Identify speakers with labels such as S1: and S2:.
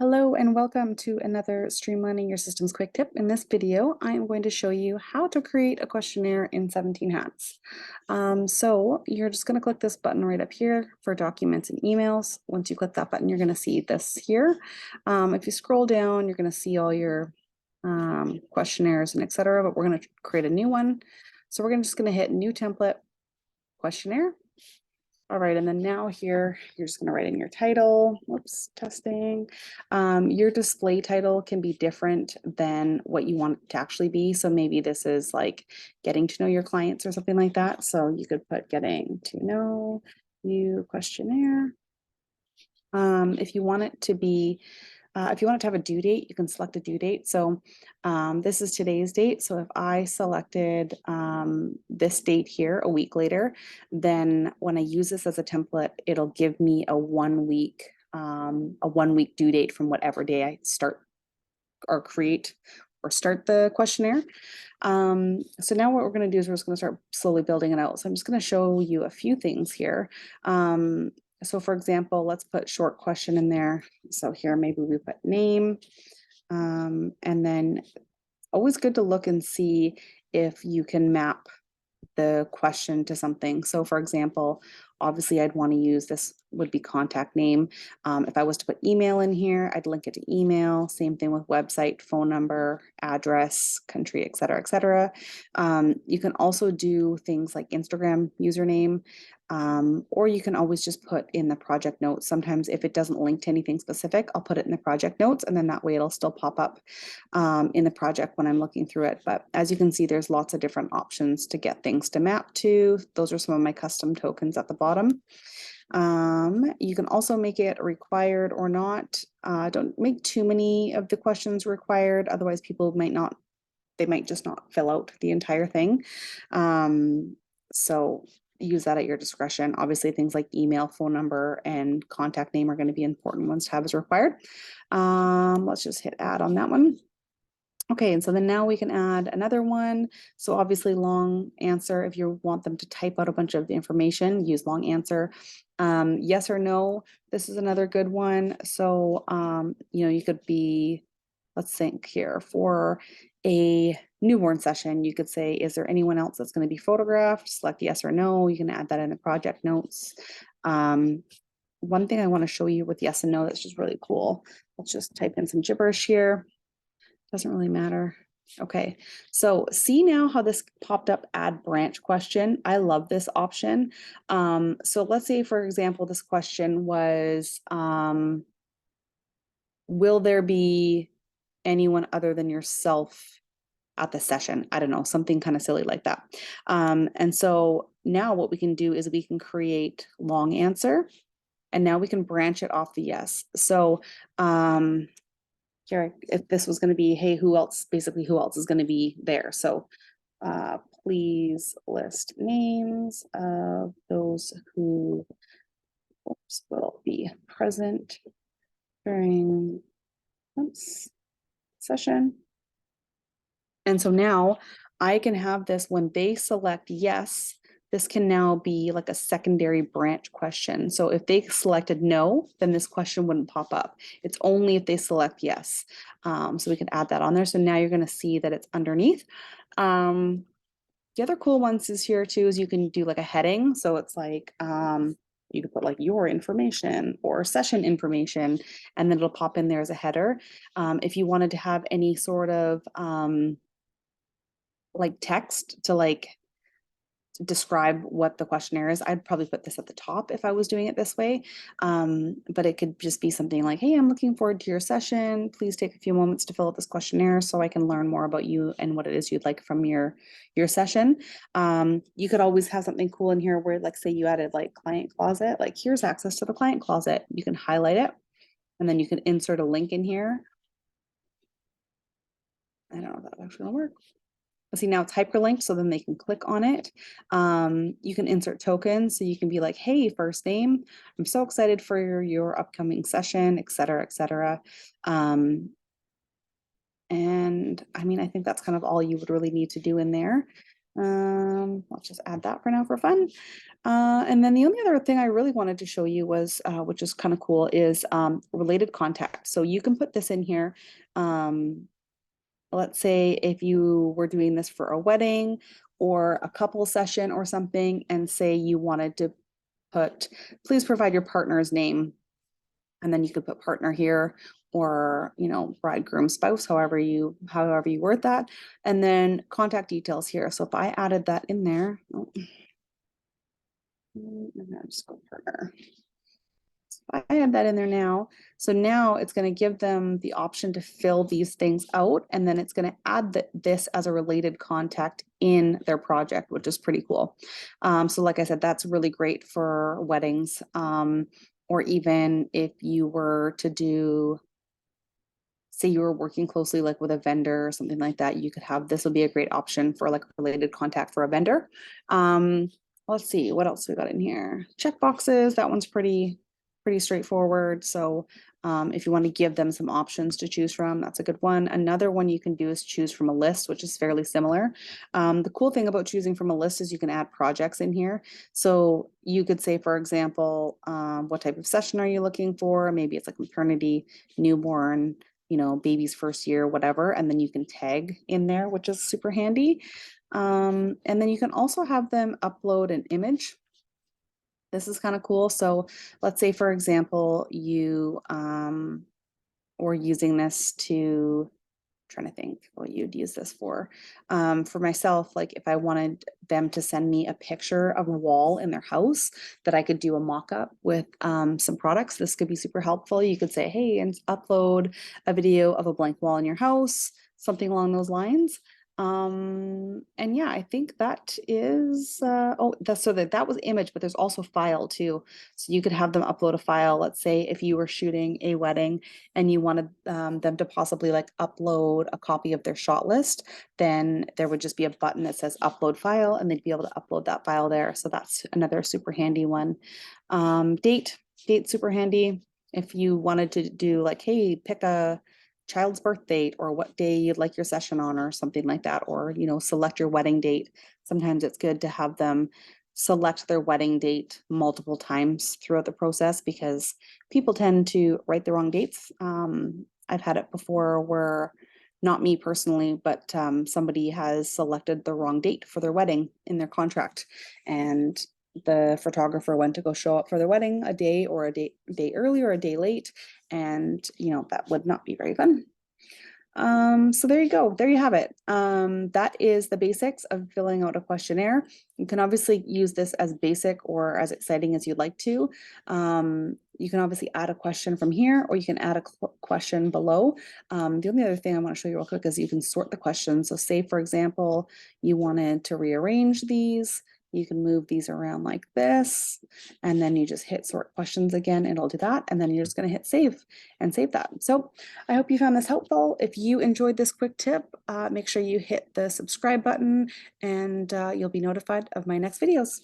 S1: Hello and welcome to another Streamlining Your Systems quick tip. In this video, I am going to show you how to create a questionnaire in 17 Hats. So you're just going to click this button right up here for documents and emails. Once you click that button, you're going to see this here. If you scroll down, you're going to see all your questionnaires and etc. But we're going to create a new one. So we're just going to hit New Template Questionnaire. All right, and then now here, you're just gonna write in your title, whoops, testing. Your display title can be different than what you want it to actually be. So maybe this is like getting to know your clients or something like that. So you could put getting to know you questionnaire. If you want it to be if you want it to have a due date, you can select a due date. So this is today's date. So if I selected this date here a week later, then when I use this as a template, it'll give me a 1 week due date from whatever day I start or create or start the questionnaire. So now what we're going to do is we're just going to start slowly building it out. So I'm just going to show you a few things here. So for example, let's put short question in there. So here, maybe we put name, and then always good to look and see if you can map the question to something. So for example, obviously I'd want to use this would be contact name. If I was to put email in here, I'd link it to email. Same thing with website, phone number, address, country, et cetera, et cetera. You can also do things like Instagram username, or you can always just put in the project notes. Sometimes if it doesn't link to anything specific, I'll put it in the project notes, and then that way it'll still pop up in the project when I'm looking through it. But as you can see, there's lots of different options to get things to map to. Those are some of my custom tokens at the bottom. You can also make it required or not. Don't make too many of the questions required, otherwise people they might just not fill out the entire thing. So use that at your discretion. Obviously things like email, phone number, and contact name are going to be important ones to have as required. Let's just hit add on that one. Okay, and so then now we can add another one. So obviously long answer, if you want them to type out a bunch of information, use long answer. Yes or no, this is another good one. So, you could be, let's think here, for a newborn session, you could say, is there anyone else that's going to be photographed? Select yes or no. You can add that in the project notes. One thing I want to show you with yes and no that's just really cool. Let's just type in some gibberish here. Doesn't really matter. Okay, so see now how this popped up, add branch question. I love this option. So let's say, for example, this question was, will there be anyone other than yourself at the session? I don't know, something kind of silly like that. And so now what we can do is we can create long answer, and now we can branch it off the yes. So here, if this was going to be, hey, who else, basically who else is going to be there? So please list names of those who will be present during session. And so now I can have this when they select yes, this can now be like a secondary branch question. So if they selected no, then this question wouldn't pop up. It's only if they select yes. So we can add that on there. So now you're going to see that it's underneath. The other cool ones is here too, is you can do like a heading. So it's like, you could put like your information or session information, and then it'll pop in there as a header. If you wanted to have any sort of like text to like describe what the questionnaire is, I'd probably put this at the top if I was doing it this way. But it could just be something like, hey, I'm looking forward to your session. Please take a few moments to fill out this questionnaire so I can learn more about you and what it is you'd like from your session. You could always have something cool in here where, like, say you added like client closet, like here's access to the client closet. You can highlight it, and then you can insert a link in here. I don't know if that's actually gonna work. See, now it's hyperlinked, so then they can click on it. You can insert tokens, so you can be like, hey, first name, I'm so excited for your upcoming session, et cetera, et cetera. And I mean, I think that's kind of all you would really need to do in there. Let's just add that for now for fun. And then the only other thing I really wanted to show you was, which is kind of cool, is related contact. So you can put this in here. Let's say if you were doing this for a wedding or a couple session or something, and say you wanted to put, please provide your partner's name. And then you could put partner here, or, you know, bridegroom, spouse, however you word that. And then contact details here. So if I added that in there, and then just go partner. I have that in there now. So now it's going to give them the option to fill these things out, and then it's going to add this as a related contact in their project, which is pretty cool. So like I said, that's really great for weddings, or even if you were to do, say you were working closely like with a vendor or something like that, you could have, this would be a great option for like a related contact for a vendor. Let's see what else we got in here. Check boxes, that one's pretty straightforward. So if you want to give them some options to choose from, that's a good one. Another one you can do is choose from a list, which is fairly similar. The cool thing about choosing from a list is you can add projects in here. So you could say, for example, what type of session are you looking for? Maybe it's like maternity, newborn, you know, baby's first year, whatever, and then you can tag in there, which is super handy. And then you can also have them upload an image. This is kind of cool. So let's say, for example, you were using this to, trying to think what you'd use this for. For myself, like if I wanted them to send me a picture of a wall in their house that I could do a mock-up with some products, this could be super helpful. You could say, hey, and upload a video of a blank wall in your house, something along those lines. And yeah, I think that is, oh, that's, so that was image, but there's also file too. So you could have them upload a file. Let's say if you were shooting a wedding and you wanted them to possibly like upload a copy of their shot list, then there would just be a button that says upload file, and they'd be able to upload that file there. So that's another super handy one. Date super handy. If you wanted to do like, hey, pick a child's birth date or what day you'd like your session on or something like that, or, you know, select your wedding date. Sometimes it's good to have them select their wedding date multiple times throughout the process, because people tend to write the wrong dates. I've had it before where, not me personally, but somebody has selected the wrong date for their wedding in their contract, and the photographer went to go show up for their wedding a day early or a day late, and you know, that would not be very fun. So there you go. There you have it. That is the basics of filling out a questionnaire. You can obviously use this as basic or as exciting as you'd like to. You can obviously add a question from here, or you can add a question below. The only other thing I want to show you real quick is you can sort the questions. So say, for example, you wanted to rearrange these. You can move these around like this, and then you just hit sort questions again, and it'll do that. And then you're just going to hit save and save that. So I hope you found this helpful. If you enjoyed this quick tip, make sure you hit the subscribe button, and you'll be notified of my next videos.